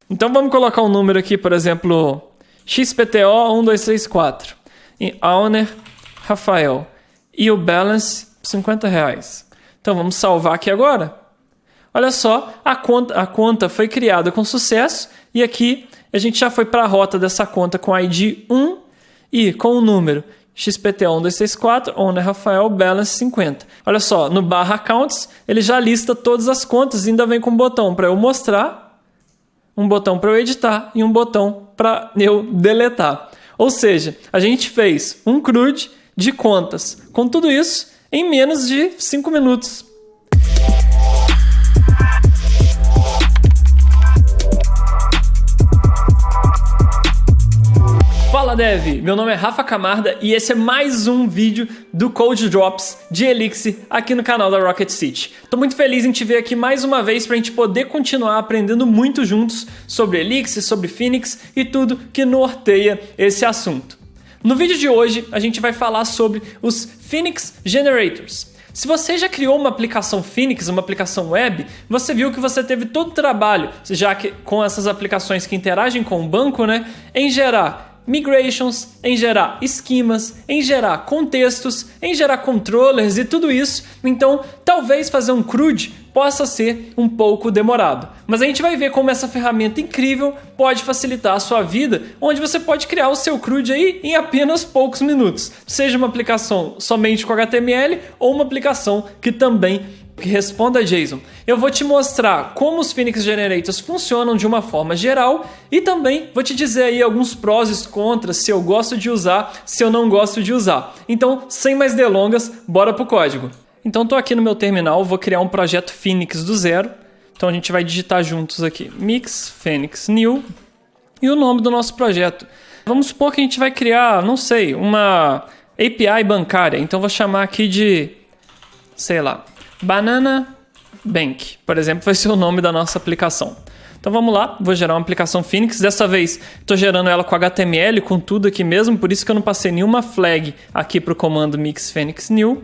Então vamos colocar um número aqui, por exemplo, XPTO1234. E owner, Rafael. E o balance, R$50. Então vamos salvar aqui agora. Olha só, a conta foi criada com sucesso e aqui a gente já foi para a rota dessa conta com ID 1 e com o número XPTO1234, owner Rafael, balance 50. Olha só, no barra accounts ele já lista todas as contas e ainda vem com um botão para eu mostrar, um botão para eu editar e um botão para eu deletar. Ou seja, a gente fez um CRUD de contas com tudo isso em menos de 5 minutos. Fala Dev, meu nome é Rafa Camarda e esse é mais um vídeo do Code Drops de Elixir aqui no canal da Rocket City. Tô muito feliz em te ver aqui mais uma vez para a gente poder continuar aprendendo muito juntos sobre Elixir, sobre Phoenix e tudo que norteia esse assunto. No vídeo de hoje a gente vai falar sobre os Phoenix Generators. Se você já criou uma aplicação Phoenix, uma aplicação web, você viu que você teve todo o trabalho, já que com essas aplicações que interagem com o banco, né, em gerar migrations, em gerar esquemas, em gerar contextos, em gerar controllers e tudo isso. Então, talvez fazer um CRUD possa ser um pouco demorado. Mas a gente vai ver como essa ferramenta incrível pode facilitar a sua vida, onde você pode criar o seu CRUD aí em apenas poucos minutos. Seja uma aplicação somente com HTML ou uma aplicação que também responda a JSON. Eu vou te mostrar como os Phoenix Generators funcionam de uma forma geral e também vou te dizer aí alguns prós e contras, se eu gosto de usar, se eu não gosto de usar. Então, sem mais delongas, bora pro código. Então, estou aqui no meu terminal, vou criar um projeto Phoenix do zero. Então, a gente vai digitar juntos aqui, mix Phoenix new e o nome do nosso projeto. Vamos supor que a gente vai criar, não sei, uma API bancária. Então, vou chamar aqui de, sei lá, Banana Bank, por exemplo, vai ser o nome da nossa aplicação. Então vamos lá, vou gerar uma aplicação Phoenix. Dessa vez estou gerando ela com HTML, com tudo aqui mesmo, por isso que eu não passei nenhuma flag aqui para o comando mix Phoenix new.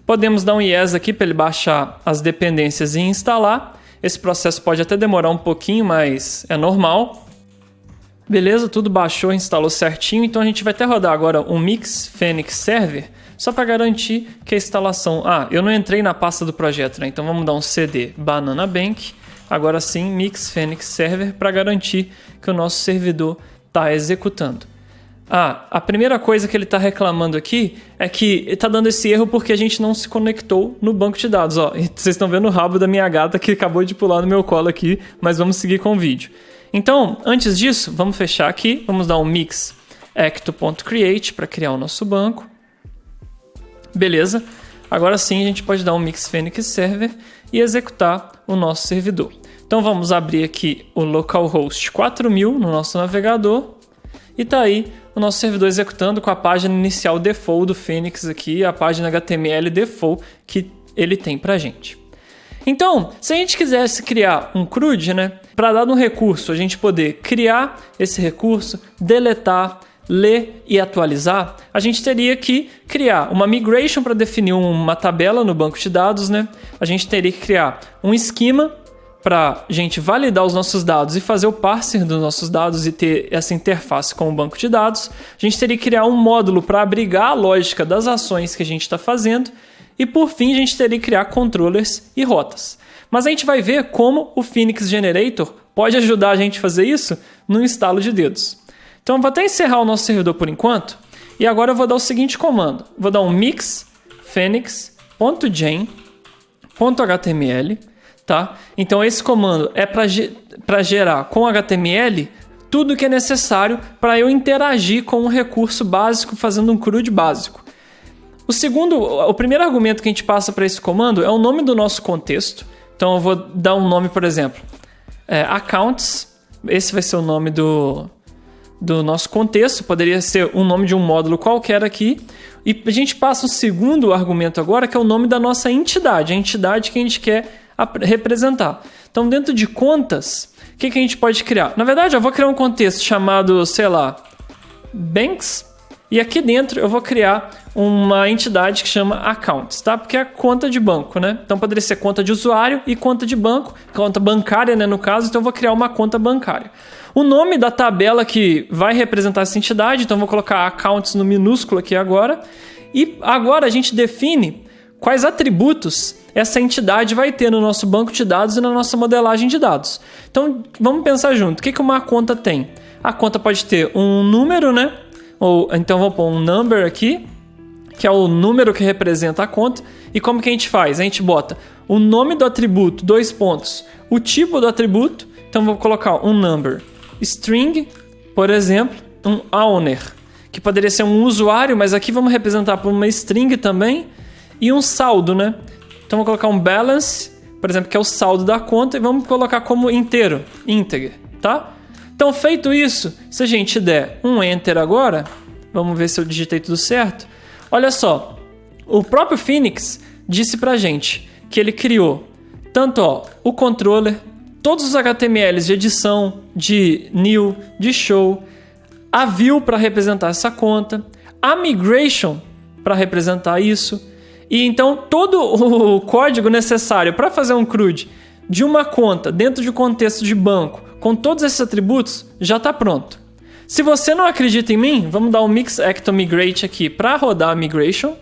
Podemos dar um yes aqui para ele baixar as dependências e instalar. Esse processo pode até demorar um pouquinho, mas é normal. Beleza, tudo baixou, instalou certinho. Então a gente vai até rodar agora um mix Phoenix server, só para garantir que a instalação... eu não entrei na pasta do projeto, né? Então vamos dar um cd Banana Bank. Agora sim, mix Phoenix server para garantir que o nosso servidor está executando. A primeira coisa que ele está reclamando aqui é que está dando esse erro porque a gente não se conectou no banco de dados. Ó, vocês estão vendo o rabo da minha gata que acabou de pular no meu colo aqui, mas vamos seguir com o vídeo. Então, antes disso, vamos fechar aqui. Vamos dar um mix acto.create para criar o nosso banco. Beleza, agora sim a gente pode dar um mix Phoenix server e executar o nosso servidor. Então vamos abrir aqui o localhost 4000 no nosso navegador e tá aí o nosso servidor executando com a página inicial default do Phoenix aqui, a página HTML default que ele tem pra gente. Então, se a gente quisesse criar um CRUD, né, para dar um recurso, a gente poder criar esse recurso, deletar, ler e atualizar, a gente teria que criar uma migration para definir uma tabela no banco de dados, né? A gente teria que criar um esquema para a gente validar os nossos dados e fazer o parser dos nossos dados e ter essa interface com o banco de dados. A gente teria que criar um módulo para abrigar a lógica das ações que a gente está fazendo. E por fim, a gente teria que criar controllers e rotas. Mas a gente vai ver como o Phoenix Generator pode ajudar a gente a fazer isso no instalo de dedos. Então eu vou até encerrar o nosso servidor por enquanto. E agora eu vou dar o seguinte comando. Vou dar um mix phoenix.gen.html. Tá? Então esse comando é para gerar com HTML tudo que é necessário para eu interagir com um recurso básico fazendo um CRUD básico. O primeiro argumento que a gente passa para esse comando é o nome do nosso contexto. Então eu vou dar um nome, por exemplo, accounts. Esse vai ser o nome do nosso contexto, poderia ser o nome de um módulo qualquer aqui. E a gente passa o segundo argumento agora, que é o nome da nossa entidade, a entidade que a gente quer representar. Então, dentro de contas, o que a gente pode criar? Na verdade, eu vou criar um contexto chamado, sei lá, Banks E aqui dentro eu vou criar uma entidade que chama accounts, tá? Porque é a conta de banco, né? Então poderia ser conta de usuário e conta de banco, conta bancária, né, no caso, então eu vou criar uma conta bancária. O nome da tabela que vai representar essa entidade, então eu vou colocar accounts no minúsculo aqui agora. E agora a gente define quais atributos essa entidade vai ter no nosso banco de dados e na nossa modelagem de dados. Então vamos pensar junto, o que uma conta tem? A conta pode ter um número, né? Ou então vou pôr um number aqui, que é o número que representa a conta. E como que a gente faz? A gente bota o nome do atributo, 2 pontos, o tipo do atributo, então vou colocar um number, string, por exemplo, um owner, que poderia ser um usuário, mas aqui vamos representar por uma string também, e um saldo, né? Então vou colocar um balance, por exemplo, que é o saldo da conta, e vamos colocar como inteiro, integer, tá? Então, feito isso, se a gente der um Enter agora, vamos ver se eu digitei tudo certo. Olha só, o próprio Phoenix disse pra gente que ele criou tanto o controller, todos os HTMLs de edição, de new, de show, a view para representar essa conta, a migration para representar isso. E então todo o código necessário para fazer um CRUD de uma conta dentro de um contexto de banco, com todos esses atributos, já está pronto. Se você não acredita em mim, vamos dar um mix acto migrate aqui para rodar a migration.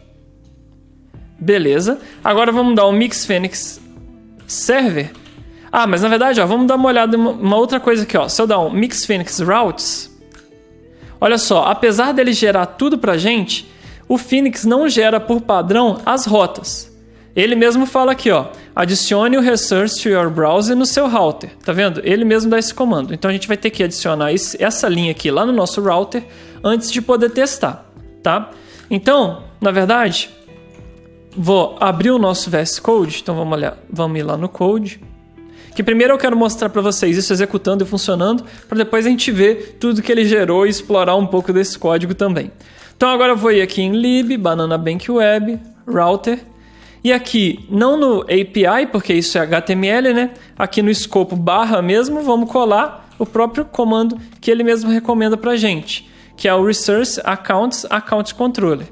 Beleza. Agora vamos dar um mix Phoenix server. Ah, mas na verdade, vamos dar uma olhada em uma outra coisa aqui. Se eu dar um mix Phoenix routes, olha só, apesar dele gerar tudo para a gente, o Phoenix não gera por padrão as rotas. Ele mesmo fala aqui, adicione o resource to your browser no seu router. Tá vendo? Ele mesmo dá esse comando. Então a gente vai ter que adicionar essa linha aqui lá no nosso router antes de poder testar, tá? Então, na verdade, vou abrir o nosso VS Code. Então vamos ir lá no code. Que primeiro eu quero mostrar para vocês isso executando e funcionando, para depois a gente ver tudo que ele gerou e explorar um pouco desse código também. Então agora eu vou ir aqui em lib, banana bank web, router. E aqui, não no API, porque isso é HTML, né? Aqui no escopo barra mesmo, vamos colar o próprio comando que ele mesmo recomenda pra gente, que é o resource accounts account controller.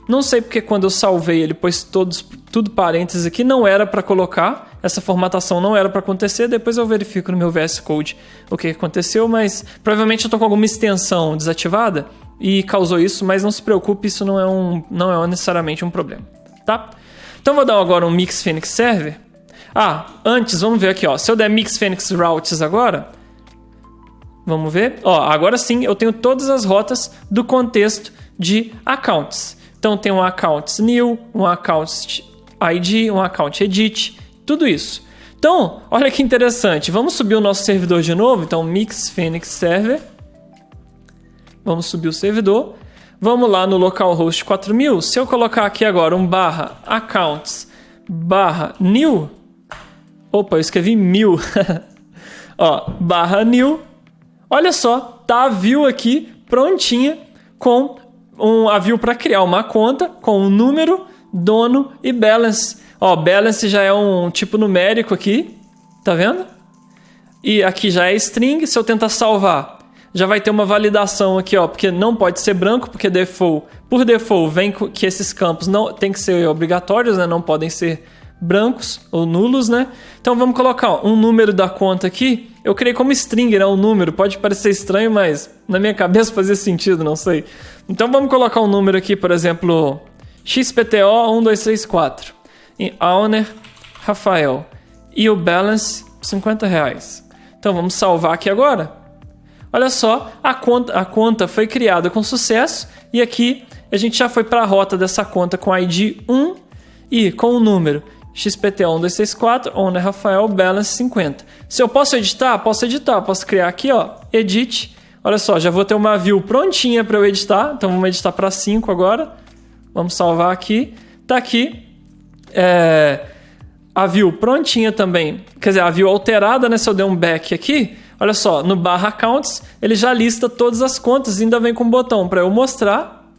Não sei porque quando eu salvei ele pôs tudo parênteses aqui, não era para colocar, essa formatação não era para acontecer, depois eu verifico no meu VS Code o que aconteceu, mas provavelmente eu estou com alguma extensão desativada e causou isso, mas não se preocupe, isso não é necessariamente um problema, tá? Então vou dar agora um Mix Phoenix Server. Antes, vamos ver aqui, se eu der Mix Phoenix Routes agora, vamos ver. Agora sim, eu tenho todas as rotas do contexto de accounts. Então tem um accounts new, um accounts ID, um account edit, tudo isso. Então, olha que interessante. Vamos subir o nosso servidor de novo. Então, Mix Phoenix Server. Vamos subir o servidor. Vamos lá no localhost 4000. Se eu colocar aqui agora um /accounts /new. Opa, eu escrevi 1000. /new. Olha só, tá a view aqui prontinha com a view para criar uma conta com um número, dono e balance. Balance já é um tipo numérico aqui, tá vendo? E aqui já é string. Se eu tentar salvar, já vai ter uma validação aqui, porque não pode ser branco, porque por default vem que esses campos não tem que ser obrigatórios, né? Não podem ser brancos ou nulos, né? Então vamos colocar um número da conta aqui. Eu criei como string, né? Um número, pode parecer estranho, mas na minha cabeça fazia sentido, não sei. Então vamos colocar um número aqui, por exemplo, XPTO1234. E owner Rafael. E o balance R$50. Então vamos salvar aqui agora. Olha só, a conta foi criada com sucesso e aqui a gente já foi para a rota dessa conta com ID 1 e com o número XPTO1234, owner Rafael, balance 50. Se eu posso editar, posso criar aqui, edit. Olha só, já vou ter uma view prontinha para eu editar, então vamos editar para 5 agora. Vamos salvar aqui. Tá aqui a view prontinha também, quer dizer, a view alterada, né? Se eu der um back aqui, olha só, no /accounts ele já lista todas as contas e ainda vem com um botão para eu mostrar,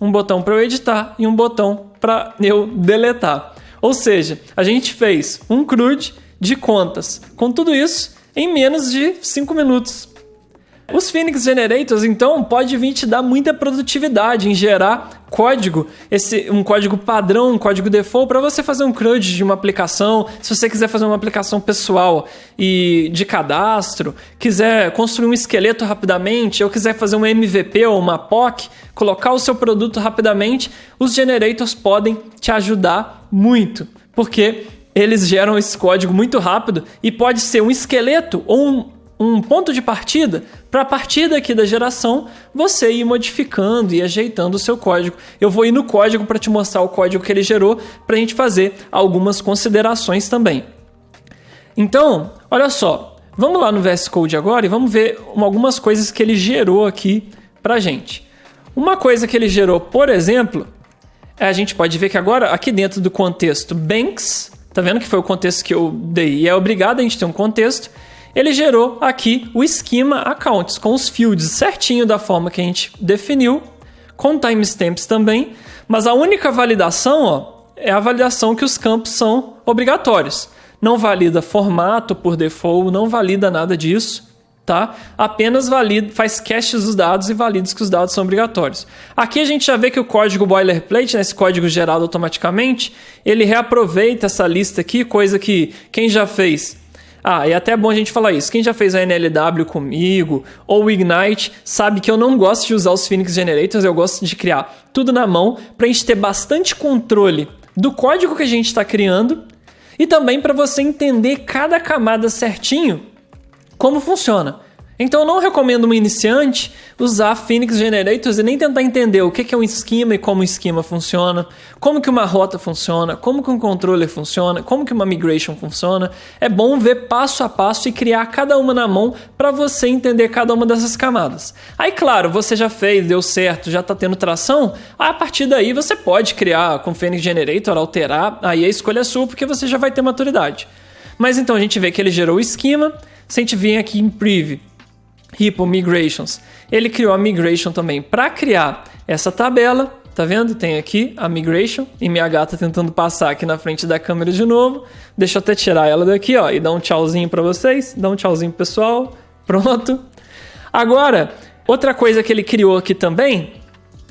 um botão para eu editar e um botão para eu deletar. Ou seja, a gente fez um CRUD de contas com tudo isso em menos de 5 minutos. Os Phoenix Generators, então, pode vir te dar muita produtividade em gerar código, um código padrão, um código default, para você fazer um CRUD de uma aplicação. Se você quiser fazer uma aplicação pessoal e de cadastro, quiser construir um esqueleto rapidamente, ou quiser fazer um MVP ou uma POC, colocar o seu produto rapidamente, os generators podem te ajudar muito, porque eles geram esse código muito rápido e pode ser um esqueleto ou um ponto de partida para a partir daqui da geração você ir modificando e ajeitando o seu código. Eu vou ir no código para te mostrar o código que ele gerou para a gente fazer algumas considerações também. Então, olha só, vamos lá no VS Code agora e vamos ver algumas coisas que ele gerou aqui para a gente. Uma coisa que ele gerou, por exemplo, a gente pode ver que agora aqui dentro do contexto Banks, tá vendo que foi o contexto que eu dei e é obrigado a gente ter um contexto. Ele gerou aqui o esquema accounts com os fields certinho da forma que a gente definiu, com timestamps também, mas a única validação é a validação que os campos são obrigatórios. Não valida formato por default, não valida nada disso, tá? Apenas faz caches dos dados e valida que os dados são obrigatórios. Aqui a gente já vê que o código boilerplate, esse código gerado automaticamente, ele reaproveita essa lista aqui, coisa que quem já fez... e até é bom a gente falar isso. Quem já fez a NLW comigo ou o Ignite sabe que eu não gosto de usar os Phoenix Generators, eu gosto de criar tudo na mão para a gente ter bastante controle do código que a gente está criando e também para você entender cada camada certinho como funciona. Então eu não recomendo um iniciante usar Phoenix Generators e nem tentar entender o que é um esquema e como o esquema funciona, como que uma rota funciona, como que um controller funciona, como que uma migration funciona. É bom ver passo a passo e criar cada uma na mão para você entender cada uma dessas camadas. Aí claro, você já fez, deu certo, já está tendo tração, a partir daí você pode criar com Phoenix Generator, alterar, aí a escolha é sua porque você já vai ter maturidade. Mas então a gente vê que ele gerou o esquema, se a gente vir aqui em Preview, Repo Migrations, ele criou a Migration também para criar essa tabela, tá vendo? Tem aqui a Migration e minha gata tentando passar aqui na frente da câmera de novo. Deixa eu até tirar ela daqui, e dar um tchauzinho para vocês, dar um tchauzinho pessoal, pronto. Agora, outra coisa que ele criou aqui também,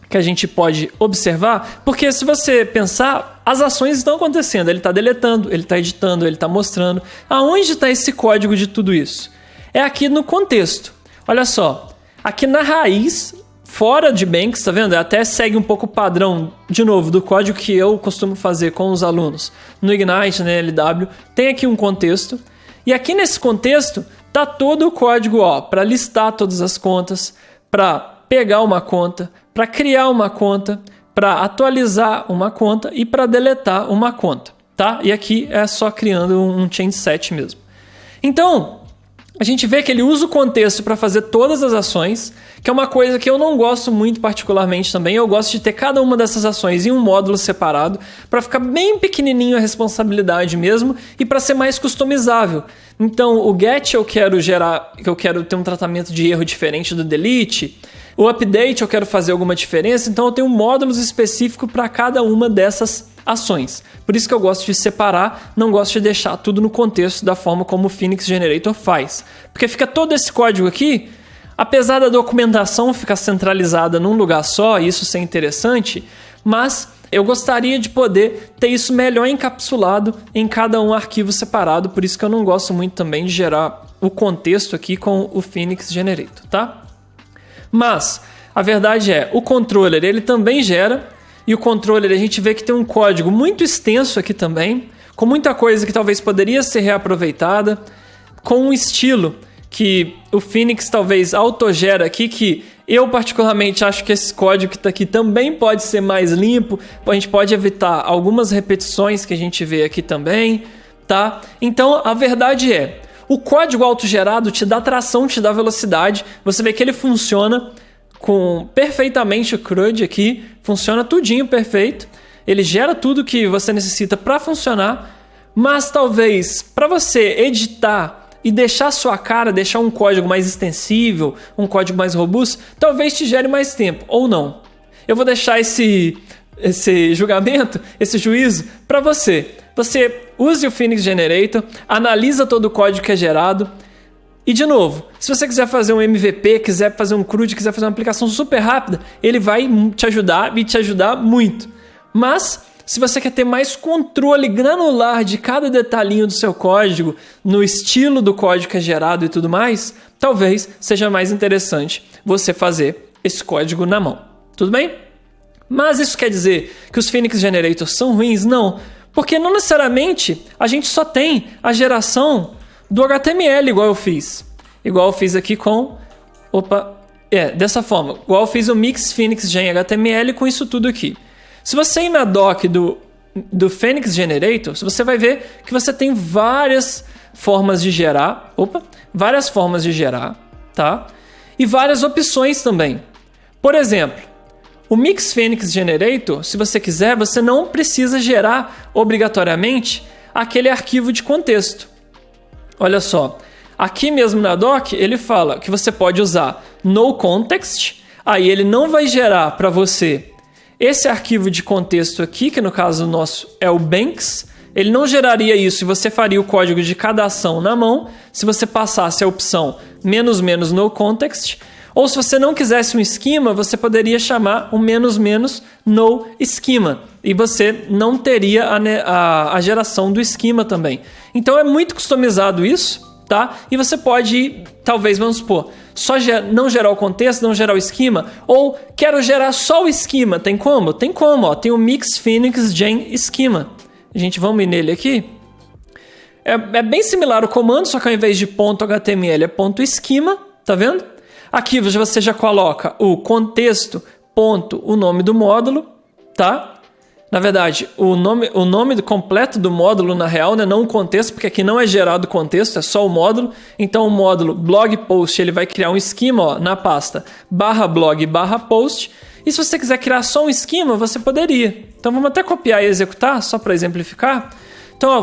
que a gente pode observar, porque se você pensar, as ações estão acontecendo, ele está deletando, ele está editando, ele está mostrando. Aonde está esse código de tudo isso? É aqui no contexto. Olha só, aqui na raiz, fora de Banks, tá vendo? Até segue um pouco o padrão, de novo, do código que eu costumo fazer com os alunos. No Ignite, na LW, tem aqui um contexto. E aqui nesse contexto, tá todo o código para listar todas as contas, para pegar uma conta, para criar uma conta, para atualizar uma conta e para deletar uma conta, tá? E aqui é só criando um change set mesmo. Então, a gente vê que ele usa o contexto para fazer todas as ações, que é uma coisa que eu não gosto muito particularmente também. Eu gosto de ter cada uma dessas ações em um módulo separado para ficar bem pequenininho a responsabilidade mesmo e para ser mais customizável. Então, o get eu quero ter um tratamento de erro diferente do delete. O update eu quero fazer alguma diferença, então eu tenho módulos específicos para cada uma dessas ações. Por isso que eu gosto de separar, não gosto de deixar tudo no contexto da forma como o Phoenix Generator faz. Porque fica todo esse código aqui, apesar da documentação ficar centralizada num lugar só, e isso ser interessante, mas eu gostaria de poder ter isso melhor encapsulado em cada um arquivo separado, por isso que eu não gosto muito também de gerar o contexto aqui com o Phoenix Generator, tá? Mas a verdade é, o controller ele também gera, e o controller a gente vê que tem um código muito extenso aqui também, com muita coisa que talvez poderia ser reaproveitada, com um estilo que o Phoenix talvez autogera aqui, que eu particularmente acho que esse código que está aqui também pode ser mais limpo, a gente pode evitar algumas repetições que a gente vê aqui também, tá? Então a verdade é, o código autogerado te dá tração, te dá velocidade, você vê que ele funciona com perfeitamente o CRUD aqui, funciona tudinho perfeito, ele gera tudo que você necessita para funcionar, mas talvez para você editar e deixar a sua cara, deixar um código mais extensível, um código mais robusto, talvez te gere mais tempo, ou não. Eu vou deixar esse julgamento, esse juízo para você. Você use o Phoenix Generator, analisa todo o código que é gerado, E de novo, se você quiser fazer um MVP, quiser fazer um CRUD, quiser fazer uma aplicação super rápida, ele vai te ajudar e te ajudar muito. Mas se você quer ter mais controle granular de cada detalhinho do seu código, no estilo do código que é gerado e tudo mais, talvez seja mais interessante você fazer esse código na mão. Tudo bem? Mas isso quer dizer que os Phoenix Generators são ruins? Não, porque não necessariamente a gente só tem a geração do HTML igual eu fiz. Igual eu fiz aqui com... dessa forma. Igual eu fiz o Mix Phoenix Gen HTML com isso tudo aqui. Se você ir na doc do Phoenix Generator, você vai ver que você tem várias formas de gerar. Várias formas de gerar, tá? E várias opções também. Por exemplo, o Mix Phoenix Generator, se você quiser, você não precisa gerar obrigatoriamente aquele arquivo de contexto. Olha só, aqui mesmo na doc ele fala que você pode usar no context, aí ele não vai gerar para você esse arquivo de contexto aqui, que no caso nosso é o Banks, ele não geraria isso e você faria o código de cada ação na mão, se você passasse a opção -- no context, ou se você não quisesse um esquema, você poderia chamar o -- no esquema, e você não teria a geração do esquema também. Então é muito customizado isso, tá? E você pode, talvez, vamos supor, só não gerar o contexto, não gerar o esquema, ou quero gerar só o esquema. Tem como? Tem como, ó. Tem o Mix Phoenix Gen Schema. Vamos ir nele aqui. É bem similar o comando, só que ao invés de .html é .schema, tá vendo? Aqui você já coloca o contexto, o nome do módulo, tá? Na verdade, o nome completo do módulo, na real, né? Não o contexto, porque aqui não é gerado o contexto, é só o módulo. Então, o módulo blog post, ele vai criar um esquema, ó, na pasta /blog /post. E se você quiser criar só um esquema, você poderia. Então, vamos até copiar e executar, só para exemplificar. Então, ó,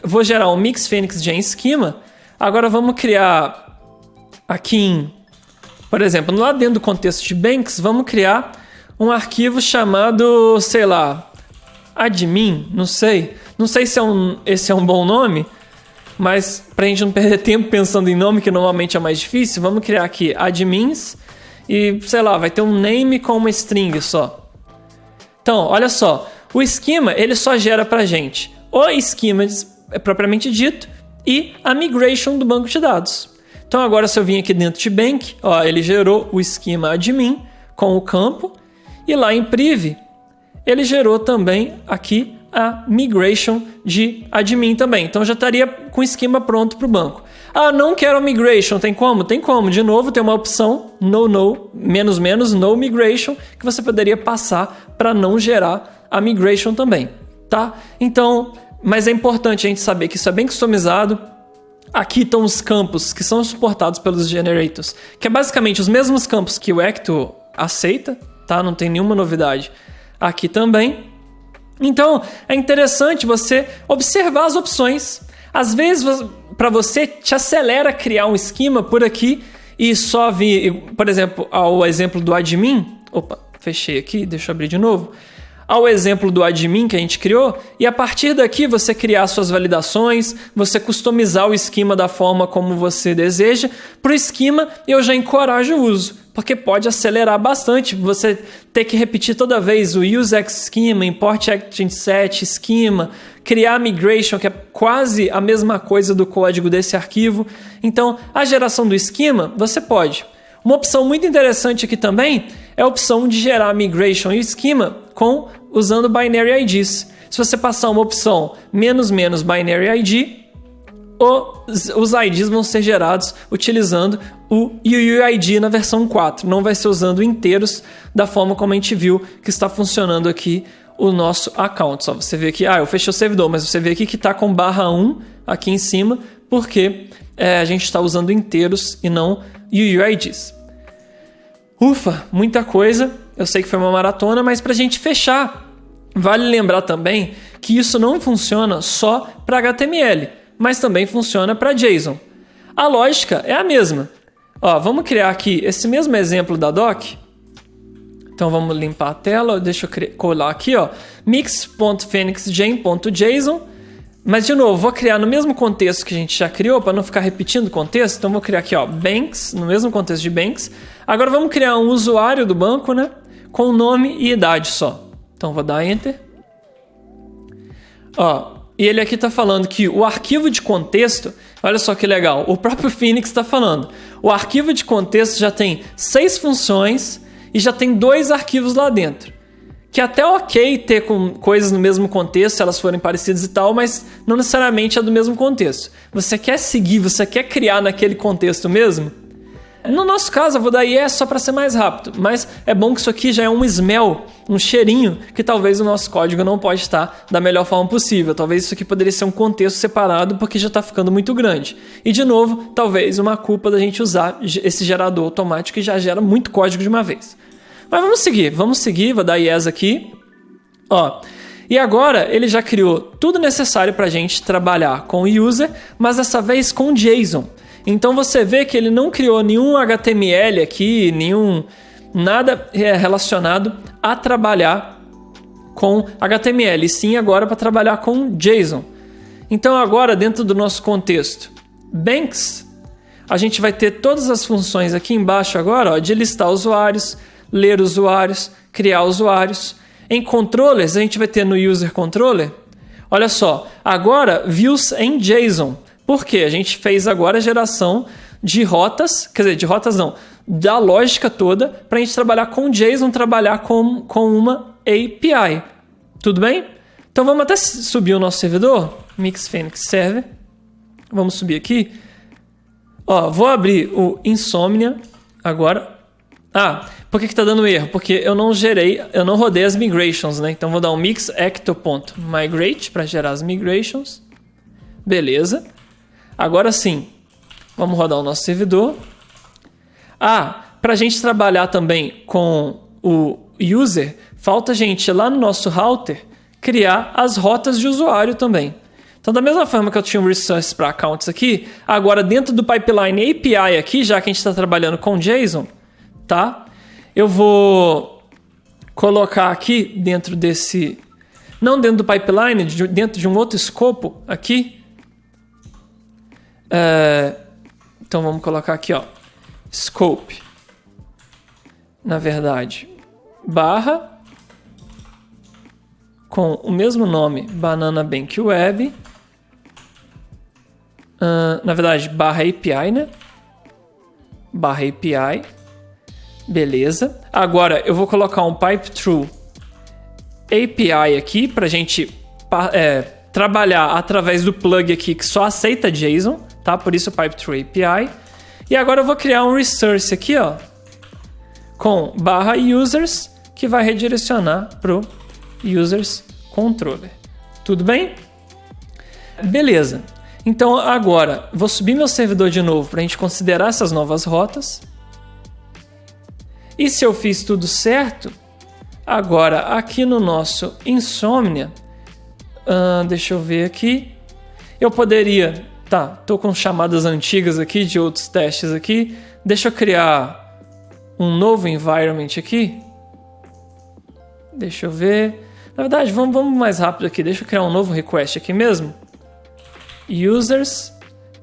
vou gerar um Mix Phoenix Gen Schema. Agora, vamos criar aqui por exemplo, lá dentro do contexto de Banks, vamos criar um arquivo chamado, sei lá, admin, não sei se esse é um bom nome, mas para a gente não perder tempo pensando em nome, que normalmente é mais difícil, vamos criar aqui admins e, sei lá, vai ter um name com uma string só. Então, olha só, o esquema ele só gera para a gente o esquema propriamente dito e a migration do banco de dados. Então agora se eu vim aqui dentro de Bank, ó, ele gerou o esquema admin com o campo e lá em priv ele gerou também aqui a migration de admin também. Então já estaria com o esquema pronto para o banco. Ah, não quero a migration, tem como? Tem como. De novo, tem uma opção no migration que você poderia passar para não gerar a migration também, tá? Então, mas é importante a gente saber que isso é bem customizado. Aqui estão os campos que são suportados pelos generators, que é basicamente os mesmos campos que o Ecto aceita, tá? Não tem nenhuma novidade aqui também. Então, é interessante você observar as opções. Às vezes, para você, te acelera criar um esquema por aqui e só vir, por exemplo, ao exemplo do admin. Opa, fechei aqui, deixa eu abrir de novo. Ao exemplo do admin que a gente criou, e a partir daqui você criar suas validações, você customizar o esquema da forma como você deseja. Para o esquema, eu já encorajo o uso, porque pode acelerar bastante. Você ter que repetir toda vez o useExSchema, import_action_set, esquema, criar migration, que é quase a mesma coisa do código desse arquivo. Então, a geração do esquema, você pode. Uma opção muito interessante aqui também é a opção de gerar migration e esquema usando binary IDs. Se você passar uma opção -- binary ID, os IDs vão ser gerados utilizando o UUID na versão 4. Não vai ser usando inteiros da forma como a gente viu que está funcionando aqui o nosso account. Só você vê aqui, eu fechei o servidor, mas você vê aqui que está com /1 aqui em cima, porque a gente está usando inteiros e não UUIDs. Ufa, muita coisa. Eu sei que foi uma maratona, mas para a gente fechar, vale lembrar também que isso não funciona só para HTML, mas também funciona para JSON. A lógica é a mesma. Ó, vamos criar aqui esse mesmo exemplo da doc. Então vamos limpar a tela, deixa eu colar aqui, ó, mix.phoenixgen.json. Mas, de novo, vou criar no mesmo contexto que a gente já criou, para não ficar repetindo o contexto. Então, vou criar aqui, ó, Banks, no mesmo contexto de Banks. Agora, vamos criar um usuário do banco, né? Com nome e idade só. Então, vou dar Enter. Ó, e ele aqui está falando que o arquivo de contexto... Olha só que legal. O próprio Phoenix está falando. O arquivo de contexto já tem 6 funções e já tem 2 arquivos lá dentro. Que é até ok ter com coisas no mesmo contexto, se elas forem parecidas e tal, mas não necessariamente é do mesmo contexto. Você quer seguir, você quer criar naquele contexto mesmo? No nosso caso, eu vou dar yes só para ser mais rápido, mas é bom que isso aqui já é um smell, um cheirinho, que talvez o nosso código não pode estar da melhor forma possível. Talvez isso aqui poderia ser um contexto separado porque já está ficando muito grande. E de novo, talvez uma culpa da gente usar esse gerador automático que já gera muito código de uma vez. Mas vamos seguir, vou dar yes aqui. Ó, e agora ele já criou tudo necessário para a gente trabalhar com o user, mas dessa vez com JSON. Então você vê que ele não criou nenhum HTML aqui, nada relacionado a trabalhar com HTML, e sim agora para trabalhar com JSON. Então agora dentro do nosso contexto Banks, a gente vai ter todas as funções aqui embaixo agora, ó, de listar usuários, ler usuários, criar usuários. Em controllers, a gente vai ter no user controller, olha só, agora views em JSON. Por quê? A gente fez agora a geração de rotas, quer dizer, de rotas não, da lógica toda, para a gente trabalhar com JSON, trabalhar com uma API. Tudo bem? Então vamos até subir o nosso servidor, Mix Phoenix Server. Vamos subir aqui. Ó, vou abrir o Insomnia agora. Ah, por que está dando erro? Porque eu não rodei as migrations, né? Então vou dar um mix-ecto.migrate para gerar as migrations. Beleza. Agora sim, vamos rodar o nosso servidor. Ah, para a gente trabalhar também com o user, falta a gente lá no nosso router criar as rotas de usuário também. Então, da mesma forma que eu tinha um resource para accounts aqui, agora dentro do pipeline API aqui, já que a gente está trabalhando com JSON, tá? Eu vou colocar aqui dentro desse... Não dentro do pipeline, dentro de um outro escopo aqui. Então vamos colocar aqui, ó, scope, na verdade, barra, com o mesmo nome, Banana Bank Web, na verdade, barra API, né? Barra API, beleza. Agora eu vou colocar um pipe through API aqui para a gente trabalhar através do plug aqui que só aceita JSON, tá? Por isso o pipe through API. E agora eu vou criar um resource aqui, ó, com barra users, que vai redirecionar pro users controller. Tudo bem? Beleza. Então agora vou subir meu servidor de novo para a gente considerar essas novas rotas. E se eu fiz tudo certo, agora aqui no nosso Insomnia, deixa eu ver aqui, eu poderia... Tá, tô com chamadas antigas aqui de outros testes aqui. Deixa eu criar um novo environment aqui. Deixa eu ver. Na verdade, vamos mais rápido aqui. Deixa eu criar um novo request aqui mesmo. Users.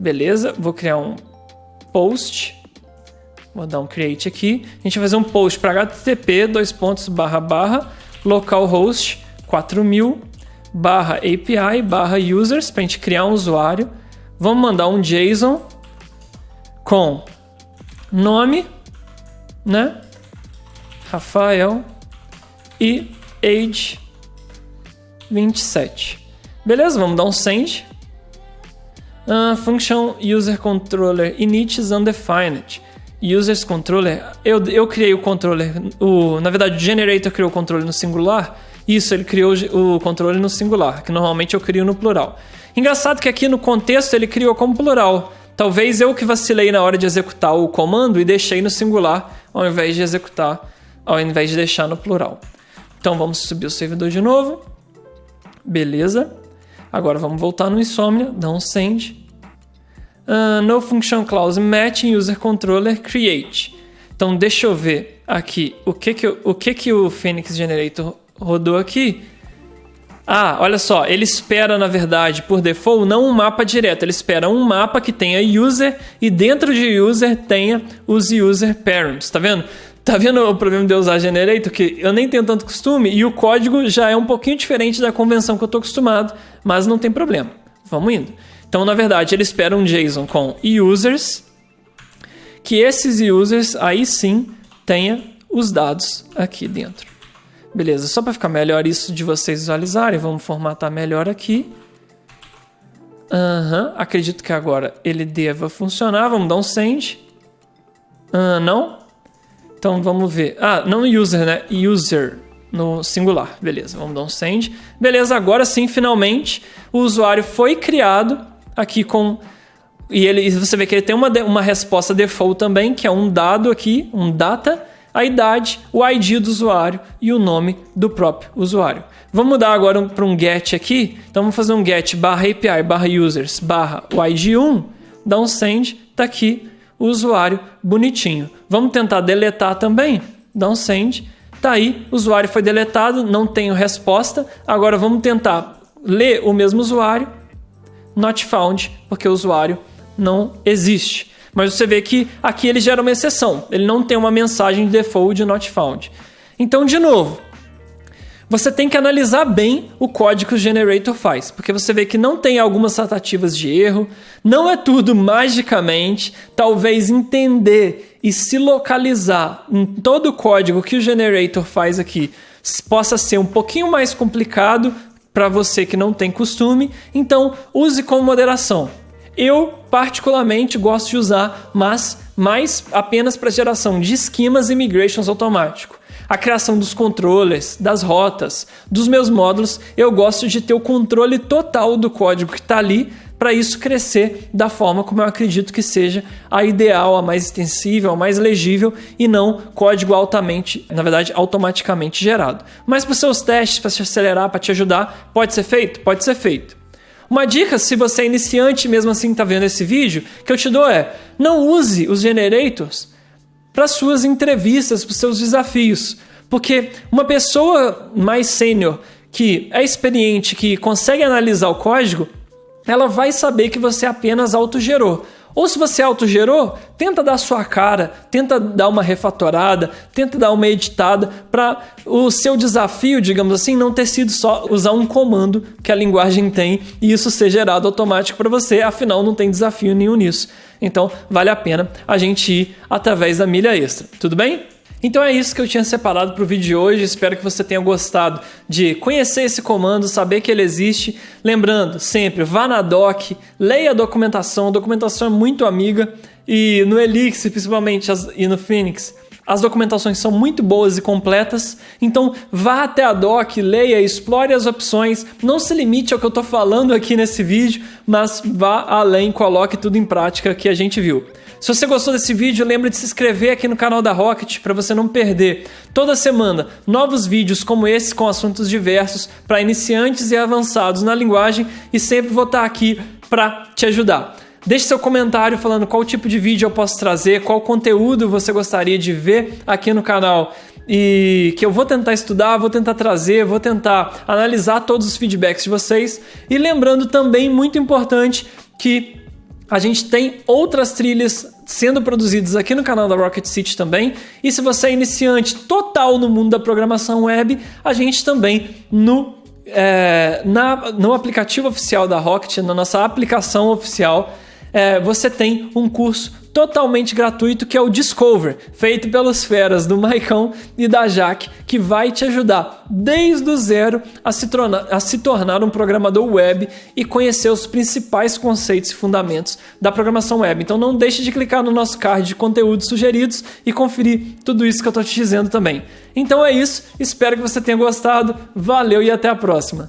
Beleza, vou criar um post. Vou dar um create aqui. A gente vai fazer um post para http localhost 4000 API users para a gente criar um usuário. Vamos mandar um JSON com nome, né? Rafael e age 27. Beleza, vamos dar um send. Function user controller init is undefined. Users controller, eu criei o controller, na verdade o generator criou o controller no singular. Isso, ele criou o controller no singular, que normalmente eu crio no plural. Engraçado que aqui no contexto ele criou como plural. Talvez eu que vacilei na hora de executar o comando e deixei no singular ao invés de deixar no plural. Então vamos subir o servidor de novo. Beleza. Agora vamos voltar no Insomnia, dar um send. No function clause matching user controller create. Então deixa eu ver aqui o que o Phoenix Generator rodou aqui. Ah, olha só, ele espera, na verdade, por default, não um mapa direto. Ele espera um mapa que tenha user e dentro de user tenha os user parents. Tá vendo? Tá vendo o problema de eu usar generator? Que eu nem tenho tanto costume e o código já é um pouquinho diferente da convenção que eu tô acostumado, mas não tem problema. Vamos indo. Então, na verdade, ele espera um JSON com users, que esses users aí sim tenha os dados aqui dentro. Beleza, só para ficar melhor isso de vocês visualizarem, vamos formatar melhor aqui. Acredito que agora ele deva funcionar. Vamos dar um send. Não? Então vamos ver. Não user, né? User no singular. Beleza, vamos dar um send. Beleza, agora sim, finalmente, o usuário foi criado aqui com... E você vê que ele tem uma resposta default também, que é um dado aqui, um data, a idade, o ID do usuário e o nome do próprio usuário. Vamos mudar agora para um get aqui. Então vamos fazer um get /API/users /o ID1, dá um send, tá aqui o usuário bonitinho. Vamos tentar deletar também, dá um send, tá aí, o usuário foi deletado, não tenho resposta. Agora vamos tentar ler o mesmo usuário, not found, porque o usuário não existe. Mas você vê que aqui ele gera uma exceção. Ele não tem uma mensagem de default de not found. Então, de novo, você tem que analisar bem o código que o generator faz. Porque você vê que não tem algumas tratativas de erro. Não é tudo magicamente. Talvez entender e se localizar em todo o código que o generator faz aqui possa ser um pouquinho mais complicado para você que não tem costume. Então, use com moderação. Eu, particularmente, gosto de usar, mas mais apenas para geração de esquemas e migrations automático. A criação dos controllers, das rotas, dos meus módulos, eu gosto de ter o controle total do código que está ali, para isso crescer da forma como eu acredito que seja a ideal, a mais extensível, a mais legível e não código automaticamente gerado. Mas para os seus testes, para te acelerar, para te ajudar, pode ser feito? Pode ser feito. Uma dica, se você é iniciante mesmo assim está vendo esse vídeo, que eu te dou é, não use os generators para suas entrevistas, para os seus desafios. Porque uma pessoa mais sênior, que é experiente, que consegue analisar o código, ela vai saber que você apenas autogerou. Ou se você autogerou, tenta dar a sua cara, tenta dar uma refatorada, tenta dar uma editada para o seu desafio, digamos assim, não ter sido só usar um comando que a linguagem tem e isso ser gerado automático para você, afinal não tem desafio nenhum nisso. Então vale a pena a gente ir através da milha extra, tudo bem? Então é isso que eu tinha separado para o vídeo de hoje, espero que você tenha gostado de conhecer esse comando, saber que ele existe. Lembrando, sempre, vá na doc, leia a documentação é muito amiga e no Elixir, principalmente, e no Phoenix, as documentações são muito boas e completas, então vá até a doc, leia, explore as opções, não se limite ao que eu estou falando aqui nesse vídeo, mas vá além, coloque tudo em prática que a gente viu. Se você gostou desse vídeo, lembre de se inscrever aqui no canal da Rocket para você não perder toda semana novos vídeos como esse com assuntos diversos para iniciantes e avançados na linguagem e sempre vou estar aqui para te ajudar. Deixe seu comentário falando qual tipo de vídeo eu posso trazer, qual conteúdo você gostaria de ver aqui no canal e que eu vou tentar estudar, vou tentar trazer, vou tentar analisar todos os feedbacks de vocês. E lembrando também, muito importante, que a gente tem outras trilhas sendo produzidas aqui no canal da Rocket City também. E se você é iniciante total no mundo da programação web, a gente também no aplicativo oficial da Rocket, na nossa aplicação oficial, você tem um curso totalmente gratuito que é o Discover, feito pelos feras do Maicão e da Jaque, que vai te ajudar desde o zero a se tornar um programador web e conhecer os principais conceitos e fundamentos da programação web. Então não deixe de clicar no nosso card de conteúdos sugeridos e conferir tudo isso que eu estou te dizendo também. Então é isso, espero que você tenha gostado, valeu e até a próxima!